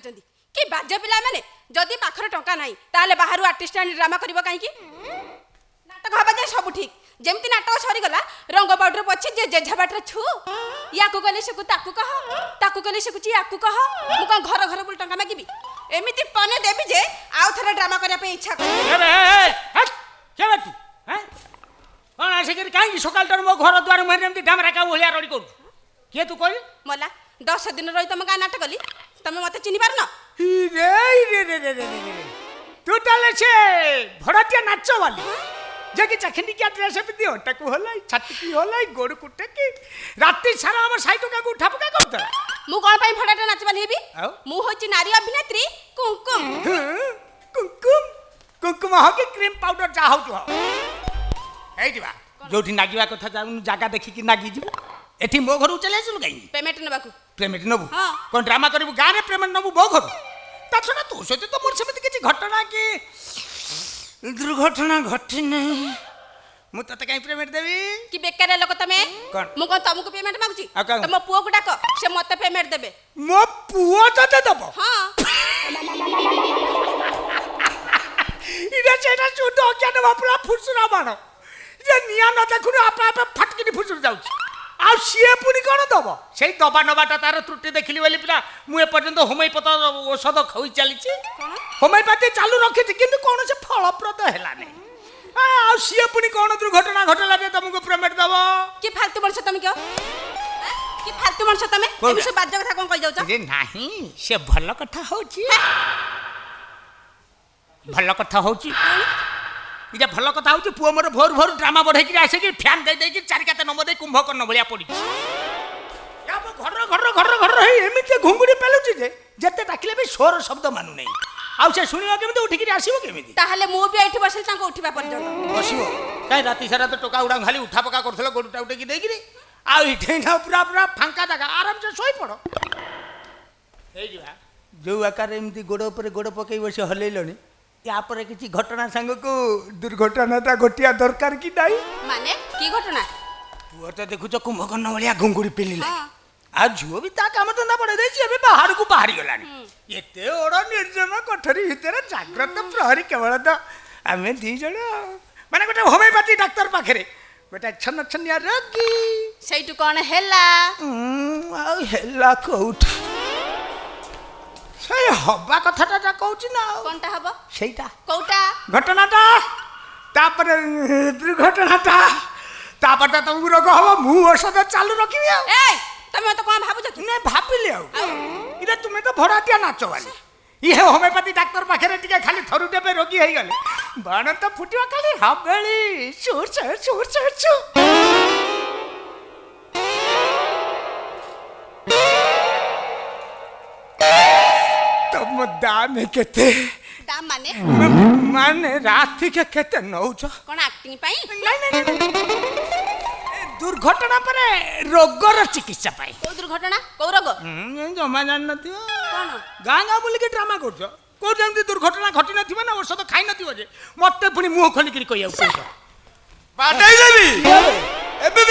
କରିଛନ୍ତି କି ବାଜ୍ୟ ପିଲାମାନେ ଯଦି ପାଖରେ ଟଙ୍କା ନାହିଁ ତାହେଲେ ବାହାରୁ ଆର୍ଟିଷ୍ଟ ଆଣି ଡ୍ରାମା କରିବ କାହିଁକି ନାଟକ ହବା ଯାଏ ସବୁ ଠିକ୍ ଯେମିତି ନାଟକ ସରିଗଲା ରଙ୍ଗ ପାଉଡର ପଛେ ଯେ ଯେଝା ବାଟରେ ଛୁ ୟାକୁ କଲେ ସେକୁ ତାକୁ କହ ତାକୁ କଲେ ସେକୁ ୟାକୁ କହ ମୁଁ କଣ ଘର ଘର ବୁଲି ଟଙ୍କା ମାଗିବି ଏମିତି ପନେ ଦେବି ଯେ ଆଉ ଥରେ ଡ୍ରାମା କରିବା ପାଇଁ ଇଚ୍ଛା କରିବି କଣ ଆସିକରି କାହିଁକି ସକାଳଟାରୁ ମୋ ଘର ଦ୍ୱାର ମୁହଁରେ ଏମିତି ଢାମରାକା ଭଳିଆ ରଡ଼ି କରୁଛୁ କିଏ ତୁ କହିଲୁ ମଲା 10 ଦିନ ରହି ତମ ଗାଁ ନାଟ କଲି ତମେ ମତେ ଚିହ୍ନି ପାରୁନ ତୁ ତାହେଲେ ସେ ଭଡ଼ାଟିଆ ନାଚ ବାଲି ଯେ କି ଚାଖିଣ୍ଡିକିଆ ଡ୍ରେସ୍ ପିନ୍ଧି ଅଣ୍ଟାକୁ ହଲାଇ ଛାତିକି ହଲାଇ ଗୋଡ଼କୁ ଟେକି ରାତି ସାରା ଆମ ସାଇ ଟଙ୍କାକୁ ଉଠା ପକା କରୁଥିଲା ମୁଁ କଣ ପାଇଁ ଭଡ଼ାଟିଆ ନାଚ ବାଲି ହେବି ମୁଁ ହଉଛି ନାରୀ ଅଭିନେତ୍ରୀ କୁଙ୍କୁମ କୁଙ୍କୁମ କୁଙ୍କୁମ ହଉ କି କ୍ରିମ୍ ପାଉଡର ଯାହା ହଉଛୁ ହଉ ହେଇଯିବା ଯୋଉଠି ନାଗିବା କଥା ଯାଉନୁ ଜାଗା ଦେଖିକି ନାଗିଯିବୁ ଏଠି ମୋ ଘରକୁ ଚାଲି ଆସିଲୁ କାହିଁକି ପେମେଣ୍ଟ ନେବାକୁ ପେମେଣ୍ଟ ନେବୁ କ'ଣ ଡ୍ରାମା କରିବୁ ଗାଁରେ ପେମେଣ୍ଟ ନେବୁ ମୋ ଘରୁ ତା ଛଡ଼ା ତୋ ସହିତ ତ ମୋର ସେମିତି କିଛି ଘଟଣା କି ଦୁର୍ଘଟଣା ଘଟିନାହିଁ ମୁଁ ତତେ କାହିଁ ପେମେଣ୍ଟ ଦେବି କି ବେକାରିଆ ଲୋକ ତମେ ମୁଁ କ'ଣ ତମକୁ ପେମେଣ୍ଟ ମାଗୁଛି ତମ ପୁଅକୁ ଡାକ ସେ ମତେ ପେମେଣ୍ଟ ଦେବେ ମୋ ପୁଅ ତତେ ଦବ ହଁ ଇରେ ସେଇଟା ଚୁଟ ଅଜ୍ଞାନ ବାପୁରା ଫୁସୁରା ବାଣ ଯେ ନିଆଁ ନ ଦେଖୁନୁ ଆପେ ଆପେ ଫଟକିନି ଫୁସୁରୁ ଯାଉଛି ଆଉ ସିଏ ପୁଣି କ'ଣ ଦବ ସେଇ ଦବା ନବାଟା ତାର ତ୍ରୁଟି ଦେଖିଲି ବୋଲି ପିଲା ମୁଁ ଏପର୍ଯ୍ୟନ୍ତ ହୋମିଓପାଥି ଔଷଧ ଖୋଇ ଚାଲିଛି ହୋମିଓପାଥି ଚାଲୁ ରଖିଛି କିନ୍ତୁ କୌଣସି ଫଳପ୍ରଦ ହେଲାନି ଆଉ ସିଏ ପୁଣି କ'ଣ ଦୁର୍ଘଟଣା ଘଟିଲା ଯେ ତମକୁ ପେମେଣ୍ଟ ଦବ କି ଫାଲତୁ ମଣିଷ ତମେ କିଅ କି ଫାଲତୁ ମଣିଷ ତମେ ଏମିତି ସବୁ ବାଜ୍ୟ କଥା କ'ଣ କହି ଯାଉଛ ନାହିଁ ସେ ଭଲ କଥା ହଉଛି ଭଲ କଥା ହଉଛି ଇଟା ଭଲ କଥା ହଉଛି ପୁଅ ମୋର ଭୋରୁ ଭୋରୁ ଡ୍ରାମା ବଢ଼େଇକି ଆସିକି ଫ୍ୟାନ୍ ଦେଇ ଦେଇକି ଚାରିକାତେ ନମ୍ବର ଦେଇ କୁମ୍ଭକର୍ଣ୍ଣ ଭଳିଆ ପଡ଼ିଛି ଘର ଘର ଘର ଘର ହେଇ ଏମିତି ଘୁଙ୍ଗୁଡ଼ି ପେଲୁଛି ଯେ ଯେତେ ଡାକିଲେ ବି ସ୍ୱର ଶବ୍ଦ ମାନୁନାହିଁ ଆଉ ସେ ଶୁଣିବ କେମିତି ଉଠିକିରି ଆସିବ କେମିତି ତାହେଲେ ମୁଁ ବି ଏଇଠି ବସିଲି ତାଙ୍କୁ ଉଠିବା ପର୍ଯ୍ୟନ୍ତ ବସିବ କାହିଁ ରାତି ସାରା ତ ଟୋକା ଗୁଡ଼ା ଖାଲି ଉଠା ପକା କରୁଥିଲ ଗୋଡ଼ଟା ଉଠେଇକି ଦେଇକିରି ଆଉ ଏଠି ପୁରା ପୁରା ଫାଙ୍କା ଜାଗା ଆରାମସେ ଶୋଇପଡ଼ ହେଇଯିବା ଯୋଉ ଆକାରରେ ଏମିତି ଗୋଡ଼ ଉପରେ ଗୋଡ଼ ପକେଇ ବସି ହଲେଇଲଣି यापर किसी घटना सांग को दुर्घटनाटा घटिया दरकार कि नहीं माने की घटना पुआ तो देखुच कुंभकर्ण भाया घुंगुड़ी पेलिला आ झुओ भी ता काम धंदा पड़े देछि एबे बाहर को बाहरी गलानी एते ओड़ निर्जन कोठरी भितर जाग्रत प्रहरी केवल तो आमे दी जण माने गोटे होमियोपैथी डाक्टर पाखरे गोटे छन छनिया रोगी सेइटु कोन हेला आ हेला कोउठ সেই হবা কথাটা যা কହୁছি না কোনটা হবো সেইটা কোটা ঘটনাটা তারপরে দুর্ঘটনাটা তারপরে তুমি রোগ হবো মু ঔষধ চালু রাখিবি এই তুমি তো কোন ভাবুছ কি না ভাবিলি এটা তুমি তো ভড়াটিয়া নাচবালি ইহে হোমিওপ্যাথি ডাক্তার পাখে টিকে খালি থরু দেবে রোগী হয়ে গেলে বাণ তো ফুটিবা খালি হাবেলি সুর সুর সুর সুর সুর तम दाम केते दाम माने माने राति के केते नौछ कोन एक्टिंग पाई नहीं दुर्घटना पर रोगर चिकित्सा पाई को दुर्घटना को रोग जमा जान नथियो कोन गां गां बोली के ड्रामा करछो को जंती दुर्घटना घटी नथिबे ना औषध खाई नथिबो जे मते पुनी मुंह खोली करी कहिया कहछ बाडई देबी एबे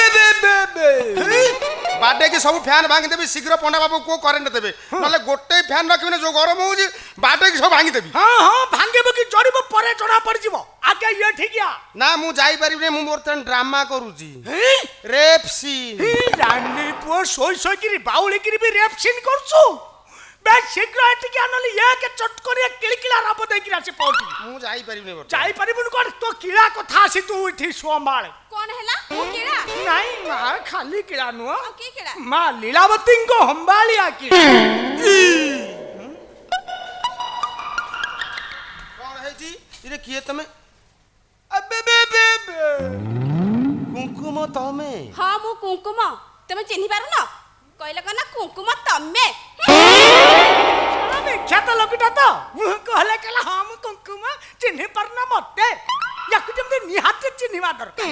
बाडे के सब फैन भांगी देबी शीघ्र पंडा बाबू को करेंट देबे नले गोटे फैन रखिबे जो गरम होउजी बाडे के सब भांगी देबी हां हां भांगेबो कि जड़िबो परे चढ़ा पड़ जिवो आके ये ठीकिया ना मु जाई परिबे मु बर्तन ड्रामा करूजी रेप सीन रानी पो सोई सोई किरी बाउली किरी भी रेप सीन करछु बे शीघ्र एटिके आनली ये के चटकरिया किलकिला राब देई किरा से पहुंची मु जाई परिबे बर्तन जाई परिबुन कोन तो किला कथा आसी तू इठी सोमाळे कोन हेला ओ किला नहीं मां खाली किला नु की किला मां लीलावती को हंबालिया की कोन है जी इरे किए तमे अबे बे बे कुंकुम तमे हां मु कुंकुम तमे चिन्हि पारु न कहले कना कुंकुम तमे अबे ख्यात लोकटा तो मु कहले कला हां मु कुंकुम चिन्हि परना मते याकु जमते निहाते चिन्हिवा दरकार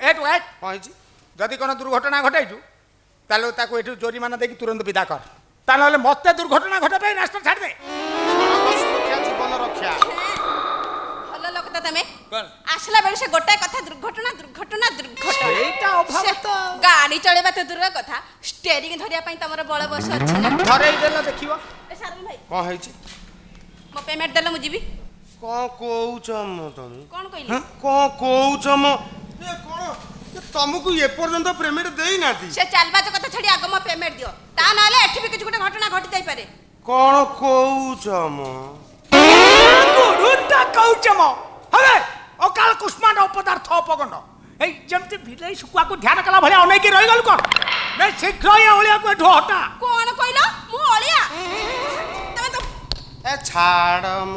एट कहि जी जदि कोन दुर्घटना घटाइजु ताले ताको एठु जोरिमाना देकी तुरंत विदा कर ताले मते दुर्घटना घटा पे रास्ता छाड़ दे सुरक्षा जीवन रक्षा भलो लोक त ତମେ କଣ? ଆସିଲା ବେଳେ ସେ ଗୋଟାଏ କଥା ଦୁର୍ଘଟଣା ଦୁର୍ଘଟଣା ଦୁର୍ଘଟଣା ସେଇଟା ଅଭାବ ସେ ତ। ଗାଡି ଚଳେଇବା ତ ଦୂରର କଥା ଷ୍ଟେରିଂ ଧରିବା ପାଇଁ ତମର ବଳ ବୟସ ଅଛି ନା ଧରେଇ ଦେଲ ଦେଖିବ। ଏ ସାରନ ଭାଇ କଣ ହେଇଛି ମୋ ପେମେଣ୍ଟ ଦେଲ ମୁଁ ଯିବି କଣ କହୁଛ ମ ତମେ କଣ କହିଲି କଣ କହୁଛ ମ ଏ କଣ ଏ ତମକୁ ଏପର୍ଯ୍ୟନ୍ତ ପେମେଣ୍ଟ ଦେଇନାହାନ୍ତି ସେ ଚାଲବାଜ କଥା ଛାଡି ଆଗ ମୋ ପେମେଣ୍ଟ ଦିଅ ତା ନହେଲେ ଏଠି ବି କିଛି ଗୋଟେ ଘଟଣା ଘଟି ଯାଇପାରେ କଣ କହୁଛ ମ ଗୁରୁଟା କହୁଛ ମ હવે ଅକାଳ କୁଷ୍ମାଣ୍ଡ ଅପଦାର୍ଥ ଅପଗଣ୍ଡ ଏଇ ଯେମିତି ବିଲେଇ ଶୁଖୁଆକୁ ଧ୍ୟାନ କଲା ଭଳିଆ ଅନେଇକି ରହିଗଲୁ କଣ ନାଇଁ ଶୀଘ୍ର ଏ ଅଳିଆକୁ ଏଠୁ ହଟା। କଣ କହିଲ ମୁଁ ଅଳିଆ ତମେ ତ ଏ ଛାଡ଼ ମ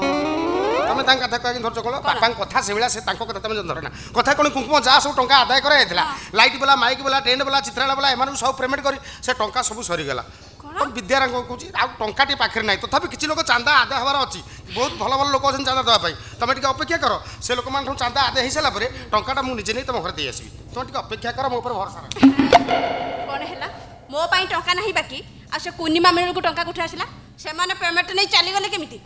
ତମେ ତାଙ୍କ କଥା କହିକି ଧରୁଛ କଣ ବାପାଙ୍କ କଥା ସେଇଭଳିଆ ସେ ତାଙ୍କ କଥା ତମେ ଧରେ ନା କଥା କଣ କୁଙ୍କୁମ ଯାହା ସବୁ ଟଙ୍କା ଆଦାୟ କରାଯାଇଥିଲା ଲାଇଟ୍ ବାଲା ମାଇକ୍ ବାଲା ଟେଣ୍ଟ ବାଲା ଚିତ୍ରାଳୟ ବାଲା ଏମାନଙ୍କୁ ସବୁ ପେମେଣ୍ଟ କରି ସେ ଟଙ୍କା ସବୁ ସରିଗଲା ବିଦ୍ୟାରାଙ୍କ କହୁଛି ଆଉ ଟଙ୍କାଟି ପାଖରେ ନାହିଁ ତଥାପି କିଛି ଲୋକ ଚାନ୍ଦା ଆଦାୟ ହେବାର ଅଛି ବହୁତ ଭଲ ଭଲ ଲୋକ ଅଛନ୍ତି ଚାନ୍ଦା ଦେବା ପାଇଁ ତମେ ଟିକେ ଅପେକ୍ଷା କର ସେ ଲୋକମାନଙ୍କଠୁ ଚାନ୍ଦା ଆଦାୟ ହେଇସାରିଲା ପରେ ଟଙ୍କାଟା ମୁଁ ନିଜେ ନେଇ ତମ ଘରେ ଦେଇ ଆସିବି ତମେ ଟିକେ ଅପେକ୍ଷା କର ମୋ ଉପରେ ଭରସା ରଖ କଣ ହେଲା ମୋ ପାଇଁ ଟଙ୍କା ନାହିଁ ବାକି ଆଉ ସେ କୁନି ମାମିଳକୁ ଟଙ୍କା କୋଉଠି ଆସିଲା ସେମାନେ ପେମେଣ୍ଟ ନେଇ ଚାଲିଗଲେ କେମିତି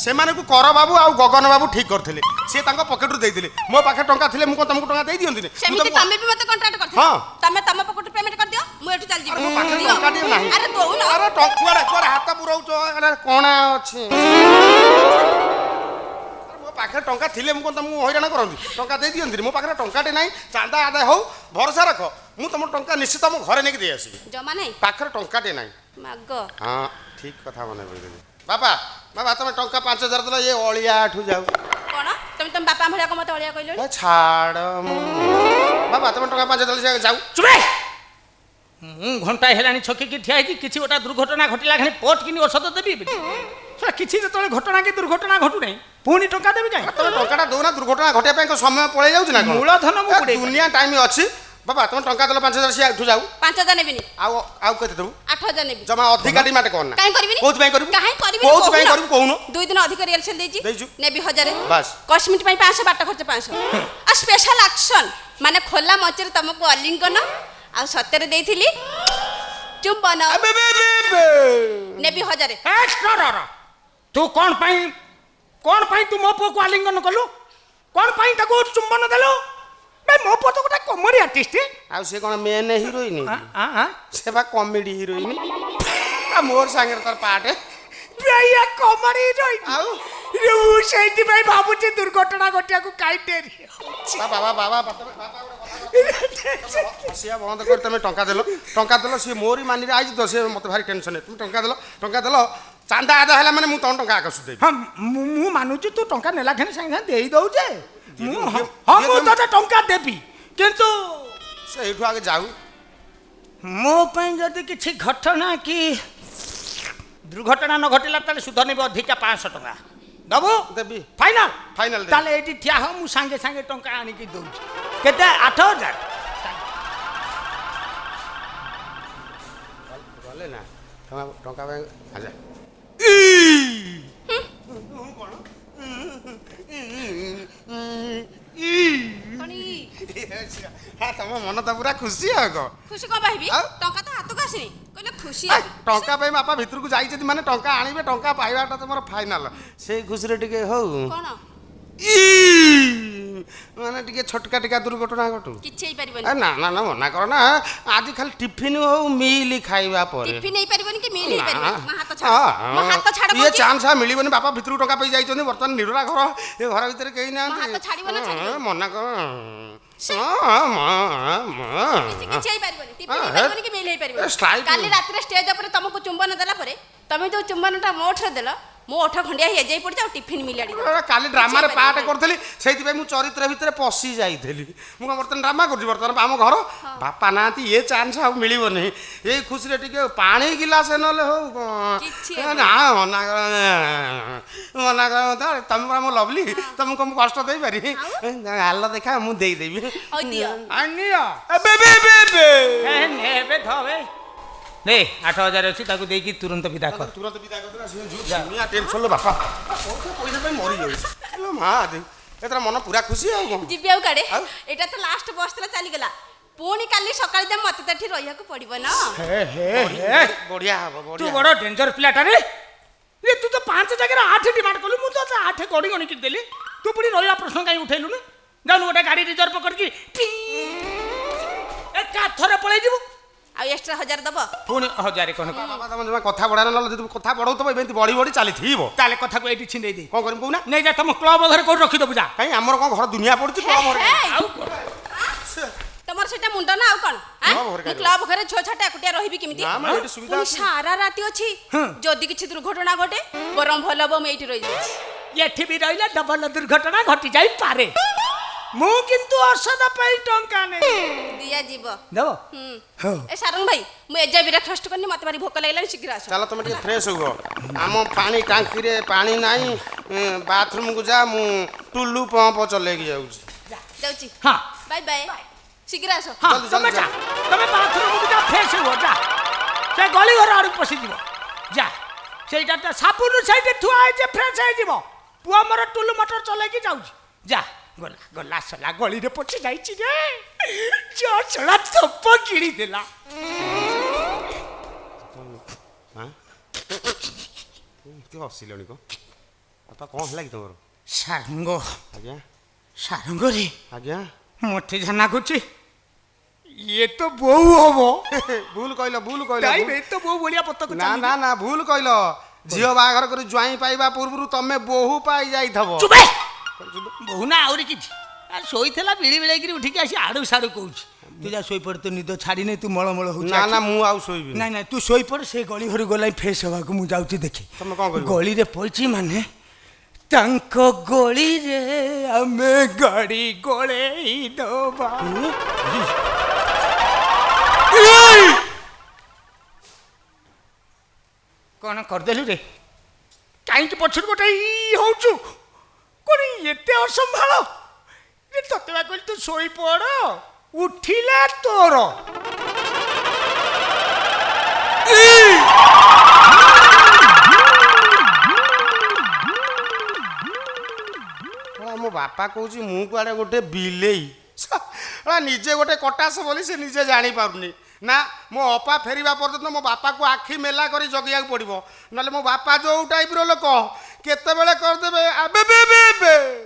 ସେମାନଙ୍କୁ କର ବାବୁ ଆଉ ଗଗନ ବାବୁ ଠିକ କରିଥିଲେ ସେ ତାଙ୍କ ପକେଟରୁ ଦେଇଥିଲେ ମୋ ପାଖରେ ଟଙ୍କା ଥିଲେ ମୁଁ କଣ ତମକୁ ଟଙ୍କା ଦେଇ ଦିଅନ୍ତିନି ସେମିତି ତମେ ବି ମତେ କଣ୍ଟ୍ରାକ୍ଟ କରିଥିଲ ତମେ ତମ ପକେଟରୁ ପେମେଣ୍ଟ କରିଦିଅ ମୁଁ ଏଠୁ ଚାଲି ଯିବି ମୋ ପାଖରେ ଟଙ୍କା ଟିକେ ନାହିଁ ଆରେ ଦଉନ ଆରେ କୁଆଡେ କୁଆଡେ ହାତ ପୁରଉଛ ଆରେ କଣା ଅଛି ମୋ ପାଖରେ ଟଙ୍କା ଥିଲେ ମୁଁ କଣ ତମକୁ ହଇରାଣ କରନ୍ତି ଟଙ୍କା ଦେଇ ଦିଅନ୍ତିନି ମୋ ପାଖରେ ଟଙ୍କାଟେ ନାହିଁ ଚାନ୍ଦା ଆଦାୟ ହଉ ଭରସା ରଖ ମୁଁ ତମ ଟଙ୍କା ନିଶ୍ଚିତ ଆମ ଘରେ ନେଇକି ଦେଇ ଆସିବି ଜମା ନାହିଁ ପାଖରେ ଟଙ୍କାଟେ ନାହିଁ ମାଗ ହଁ ଠିକ କଥା ମନେ ପକେଇଦେଲି ବାବା ବାବା ତମେ ଟଙ୍କା 5000 ଦେଲ ଏ ଅଳିଆ ଏଠୁ ଯାଉ କଣ ତମେ ତମ ବାପା ଭଳିଆ କଣ ମତେ ଅଳିଆ କହିଲଣି ଏ ଛାଡ଼ ବାବା ତମେ ଟଙ୍କା 5000 ଦେଲେ ସେ ଯାଉ ଚୁପେ ମୁଁ ଘଣ୍ଟାଏ ହେଲାଣି ଛକିକି ଠିଆ ହେଇଛି କିଛି ଗୋଟେ ଦୁର୍ଘଟଣା ଘଟିଲା ଖାଲି ପଟ କିନି ଔଷଧ ଦେବି ସେଟା କିଛି ଯେତେବେଳେ ଘଟଣା କି ଦୁର୍ଘଟଣା ଘଟୁ ନାହିଁ ପୁଣି ଟଙ୍କା ଦେବି କାହିଁ ତମେ ଟଙ୍କାଟା ଦଉନା ଦୁର୍ଘଟଣା ଘଟିବା ପାଇଁ ସମୟ ପଳେଇ ଯାଉଛି ନା ମୂଳଧନ ମୁଁ ବୁଡ଼େଇ ଦୁନିଆ ଟାଇମ ଅଛି ବାବା ତମେ ଟଙ୍କା ଦେଲ 5000 ସିଏ ଏଠୁ ଯାଉ 5000 ନେବିନି ଆଉ କେତେ ଦେବୁ 8000 ନେବି ଜମା ଅଧିକା ଡିମାଣ୍ଡ କର ନା କାଇଁ କରିବିନି କୋଉଥିପାଇଁ କରିବୁ କାଇଁ କରିବିନି କୋଉଥିପାଇଁ କରିବୁ କହୁନ 2 ଦିନ ଅଧିକ ରିହର୍ସାଲ ଦେଇଛି ଦେଇଛୁ ନେବି 1000 ବାସ୍ କସ୍ମିଟ ପାଇଁ 500 ବାଟ ଖର୍ଚ୍ଚ 500 ଆଉ ସ୍ପେଶାଲ ଆକ୍ସନ ମାନେ ଖୋଲା ମଞ୍ଚରେ ତମକୁ ଅଲିଙ୍ଗନ ଆଉ ସତରେ ଦେଇଥିଲି ଚୁମ୍ବନ ନେବି 1000 ଏକ୍ସଟ୍ରା ତୁ କଣ ପାଇଁ ତୁ ମୋ ପୁଅକୁ ଆଲିଙ୍ଗନ କଲୁ କଣ ପାଇଁ ତାକୁ ଚୁମ୍ବନ ଦେଲୁ ଭାଇ ମୋ ପୁଅ ତ ଗୋଟେ କମେଡି ଆର୍ଟିଷ୍ଟ ଆଉ ସେ କଣ ମେନ୍ ହିରୋଇନ ସେ ବା କମେଡି ହିରୋଇନ ଆଉ ମୋର ସାଙ୍ଗରେ ତାର ପାର୍ଟ କମେଡି ହିରୋଇନ ଆଉ ମୁଁ ସେଇଥିପାଇଁ ଭାବୁଛି ଦୁର୍ଘଟଣା ଘଟିବାକୁ କାଇଁ ଡେରି ବାବା ବାବା ହସିଆ ବନ୍ଦ କରି ତମେ ଟଙ୍କା ଦେଲ ସିଏ ମୋରି ମାନିରେ ଆଇଛି ତ ସେ ମତେ ଭାରି ଟେନସନ তুমি ଟଙ୍କା ଦେଲ ଚାନ୍ଦା ଆଦା ହେଲା ମାନେ ମୁଁ ତମ ଟଙ୍କା ଆକାଶ ଦେବି ହଁ ମୁଁ ମାନୁଛି ତୁ ଟଙ୍କା ନେଲା ଖେଣି ସାଙ୍ଗେ ସାଙ୍ଗେ ଦେଇ ଦଉଛେ ମୁଁ ତତେ ଟଙ୍କା ଦେବି କିନ୍ତୁ ସେ ଏଇଠୁ ଆগে ଯାଉ ମୋ ପାଇଁ ଯଦି କିଛି ଘଟଣା କି ଦୁର୍ଘଟଣା ନ ଘଟିଲା ତାହେଲେ ସୁଧ ନେବି ଅଧିକା 500 ଟଙ୍କା ଦବୁ ଦେବି ଫାଇନାଲ ତାହେଲେ ଏଇଠି ଠିଆ ହ ମୁଁ ସାଙ୍ଗେ ସାଙ୍ଗେ ଟଙ୍କା ଆଣିକି ଦଉଛି କେତେ 8000 ଗଲେ ନା ଟଙ୍କା ପାଇଁ ଆଜା ତମ ମନ ତ ପୁରା ଖୁସି ଆଉ କଣ ଖୁସି କଣ ପାଇବି ଟଙ୍କା ତ ହାତକୁ ଆସିନି କହିଲେ ଖୁସି ଟଙ୍କା ପାଇଁ ବାପା ଭିତରକୁ ଯାଇଛନ୍ତି ମାନେ ଟଙ୍କା ଆଣିବେ ଟଙ୍କା ପାଇବାଟା ତମର ଫାଇନାଲ ସେଇ ଖୁସିରେ ଟିକେ ହଉ କଣ ମାନେ ଟିକେ ଛଟକା ଟିକା ଦୁର୍ଘଟଣା ଘଟୁ କିଛି ହେଇପାରିବନି ନା ନା ନା ମନା କର ନା ଆଜି ଖାଲି ଟିଫିନ ହଉ ମିଲ୍ ଖାଇବା ପରେ ଟିଫିନ ହେଇପାରିବନି କି ମିଲ୍ ହେଇପାରିବନି ମୋ ହାତ ଛାଡ ଇଏ ଚାନ୍ସ ମିଳିବନି ବାପା ଭିତରକୁ ଟଙ୍କା ପାଇ ଯାଇଛନ୍ତି ବର୍ତ୍ତମାନ ନିରୋଳା ଘର ଏ ଘର ଭିତରେ କେହି ନାହାନ୍ତି ମନା କର କିଛି ହେଇପାରିବନି ଟିଫିନ ହେଇପାରିବନି କି ମିଲ୍ ହେଇପାରିବନି କାଲି ରାତିରେ ଷ୍ଟେଜ ଉପରେ ତମକୁ ଚୁମ୍ବନ ଦେଲା ପରେ ତମେ ଯୋଉ ଚୁମ୍ବନଟା ମୋ ଓଠରେ ଦେଲ ମୋ ଓଠ ଖଣ୍ଡିଆ ହେଇଯାଇ ପଡିଛି ଆଉ ଟିଫିନ ମିଲାଡ଼ି କାଲି ଡ୍ରାମାରେ ପାର୍ଟ କରିଥିଲି ସେଇଥିପାଇଁ ମୁଁ ଚରିତ୍ର ଭିତରେ ପଶି ଯାଇଥିଲି ମୁଁ କଣ ବର୍ତ୍ତମାନ ଡ୍ରାମା କରୁଛି ବର୍ତ୍ତମାନ ଆମ ଘର ବାପା ନାହାନ୍ତି ଏ ଚାନ୍ସ ଆଉ ମିଳିବନି ଏଇ ଖୁସିରେ ଟିକେ ପାଣି ଗିଲାସ ନହେଲେ ହଉ ନା ମନା କର ତମେ ପରା ମୋ ଲଭଲି ତମକୁ ମୁଁ କଷ୍ଟ ଦେଇପାରିବି ଆଲ ଦେଖା ମୁଁ ଦେଇଦେବି ଏବେ ଧବେ ନେ 8000 ଅଛି ତାକୁ ଦେଇକି ତୁରନ୍ତ ବିଦା କର ତୁରନ୍ତ ବିଦା କରିଦେଲା ସେ ଦୁନିଆ ଟେନସନ लो ବାପା ପଇସା ପାଇଁ ମରି ଯାଉଛି ଲୋ ମା ଏଥର ମନ ପୁରା ଖୁସି ଆଉ କଣ ଯିବି ଆଉ କାଡେ ଏଟା ତ ଲାଷ୍ଟ ବସ୍ ଥିଲା ଚାଲିଗଲା ପୁଣି କାଲି ସକାଳେ ଯେ ମତେ ଏଠି ରହିବାକୁ ପଡିବ ନା ବଢିଆ ହବ ତୁ ବଡ ଡେଞ୍ଜର ପିଲାଟା ରେ ଏ ତୁ ତ 5 ଜାଗାରେ 8 ଡିମାଣ୍ଡ କଲୁ ମୁଁ ତ 8 ଗଣି ଗଣି କି ଦେଲି ତୁ ପୁଣି ରହିବା ପ୍ରଶ୍ନ କାହିଁ ଉଠେଇଲୁନି? ଯାଉନୁ ଗୋଟେ ଗାଡ଼ି ରିଜର୍ଭ କରିକି ଏକାଥରେ ପଳେଇ ଯିବୁ। ଆଉ ଏକ୍ସଟ୍ରା 1000 ଦବ? ପୁଣି 1000 କ'ଣ? ବାବା ତମେ ଜମା କଥା ବଢ଼ାନ, ନହେଲେ ଯଦି କଥା ବଢ଼ଉଥିବ ଏମିତି ବଢ଼ି ବଢ଼ି ଚାଲିଥିବ। ତାହେଲେ କଥାକୁ ଏଇଠି ଛିଣ୍ଡେଇ ଦେଇ କ'ଣ କରିବୁ କହୁନା? ନେଇ ଯା ତମ କ୍ଲବ ଘରେ କୋଉଠି ରଖିଦେବୁ ଯା। କାଇଁ ଆମର କ'ଣ ଘର ଦୁନିଆ ପଡୁଛି? ହେ, ହେ, ଆଉ କ'ଣ? ତମର ସେଟା ମୁଣ୍ଡ ନା ଆଉ କ'ଣ? କ୍ଲବ ଘରେ ମୁଁ କ୍ଲବ ଘରେ ଛୁଆ ଛାଟା ଏକୁଟିଆ ରହିବି କେମିତି? ନା ମ, ଏଇଠି ସୁବିଧା ପୁଣି ଅଛି। ସାରା ରାତି ଅଛି। ଯଦି କିଛି ଦୁର୍ଘଟଣା ଘଟେ ବରଂ ଭଲ ହବ ମୁଁ ଏଇଠି ରହିଯାଉଛି। ଏଠି ବି ରହିଲେ ଡବଲ ଦୁର୍ଘଟଣା ଘଟି ଯାଇପାରେ। ମୁଁ କିନ୍ତୁ ଔଷଧ ପାଇଁ ଟଙ୍କା ନେଇ ଦିଆଯିବ। ଦେବ। ଏ ସାରଙ୍ଗ ଭାଇ ମୁଁ ଏଯାଏ ବ୍ରେକଫାଷ୍ଟ କରିନି, ମତେ ଭାରି ଭୋକ ଲାଗିଲାଣି, ଶୀଘ୍ର ଆସ। ଚାଲ ତମେ ଟିକେ ଫ୍ରେଶ ହୁଅ। ଆମ ପାଣି ଟାଙ୍କିରେ ପାଣି ନାହିଁ, ବାଥରୁମକୁ ଯା, ମୁଁ ଟୁଲୁ ପମ୍ପ ଚଲେଇକି ଯାଉଛି। ଯାଉଛି। ହଁ ବାଇ ବାଇ, ଶୀଘ୍ର ଆସ। ହଁ ଜଲ୍ଦି, ତମେ ଜଲ୍ଦି, ଯା, ତମେ ବାଥରୁମକୁ ଯା, ଫ୍ରେଶ ହୁଅ ଯା। ସେ ଗଳି ଘର ଆଡ଼କୁ ପଶିଯିବ ଯା। ସେଇଟା ତ ସାବୁନ ସେଇଠି ଥୁଆ ହେଇଛି, ଫ୍ରେଶ ହେଇଯିବ। ପୁଅ ମୋର ଟୁଲୁ ମଟର ଚଲେଇକି ଯାଉଛି ଯା। ଗଲା ଗଲା ସଲା ଗଳିରେ ପଶି ଯାଇଛି ରେ। ଚଳା ତପ କିଣିଦେଲା। ଏମିତି ହସିଲଣି କ'ଣ? ବାପା କ'ଣ ହେଲା କି ତମର? ସାରଙ୍ଗ ଆଜ୍ଞା ସାରଙ୍ଗରେ ଆଜ୍ଞା ମତେ ଜାନା କରୁଛି ଇଏ ତ ବୋଉ ହବ। ଭୁଲ କହିଲ, ଭୁଲ କହିଲ। ନାଇଁ ବେ, ତ ବୋଉ ଭଳିଆ ପତକ ନା ନା ନା, ଭୁଲ କହିଲ। ଝିଅ ବାହାଘର କରି ଜ୍ୱାଇଁ ପାଇବା ପୂର୍ବରୁ ତମେ ବୋହୂ ପାଇ ଯାଇଥବ। ଚୁପେ। ବୋଉ ନା ଆହୁରି କିଛି ଶୋଇଥିଲା, ବିଳି ବିଳେଇକିରି ଉଠିକି ଆସି ଆଡୁ ସାଡୁ କହୁଛି। ତୁ ଯା ଶୋଇପଡ, ତୁ ନିଦ ଛାଡ଼ିନି, ତୁ ମଳମଳ ହଉଛି। ନା ନା, ମୁଁ ଆଉ ଶୋଇବିନି। ନାଇଁ ନାଇଁ, ତୁ ଶୋଇପଡ। ସେ ଗଳି ଘରୁ ଗଲାଇ ଫ୍ରେଶ ହବାକୁ ମୁଁ ଯାଉଛି ଦେଖି। ତମେ କ'ଣ କରିବ? ଗଳିରେ ପଇଛି ମାନେ ତାଙ୍କ ଗଳିରେ ଆମେ ଗାଡ଼ି ଗୋଳେଇ ଦବା। କ'ଣ କରିଦେଲୁ ରେ? କାହିଁକି ପଛରୁ ଗୋଟେ ହଉଛୁ? କ'ଣ ଏତେ ଅସମ୍ଭାଳ? ତତେ ବା କହିଲି ତୁ ଶୋଇପଡ଼, ଉଠିଲା ତୋର। ମୋ ବାପା କହୁଛି ମୁଁ କୁଆଡ଼େ ଗୋଟେ ବିଲେଇ। ନିଜେ ଗୋଟେ କଟାସ ବୋଲି ସେ ନିଜେ ଜାଣିପାରୁନି। ନା, ମୋ ଅପା ଫେରିବା ପର୍ଯ୍ୟନ୍ତ ମୋ ବାପାକୁ ଆଖି ମେଲା କରି ଜଗିବାକୁ ପଡ଼ିବ, ନହେଲେ ମୋ ବାପା ଯୋଉ ଟାଇପ୍ର ଲୋକ କେତେବେଳେ କରିଦେବେ।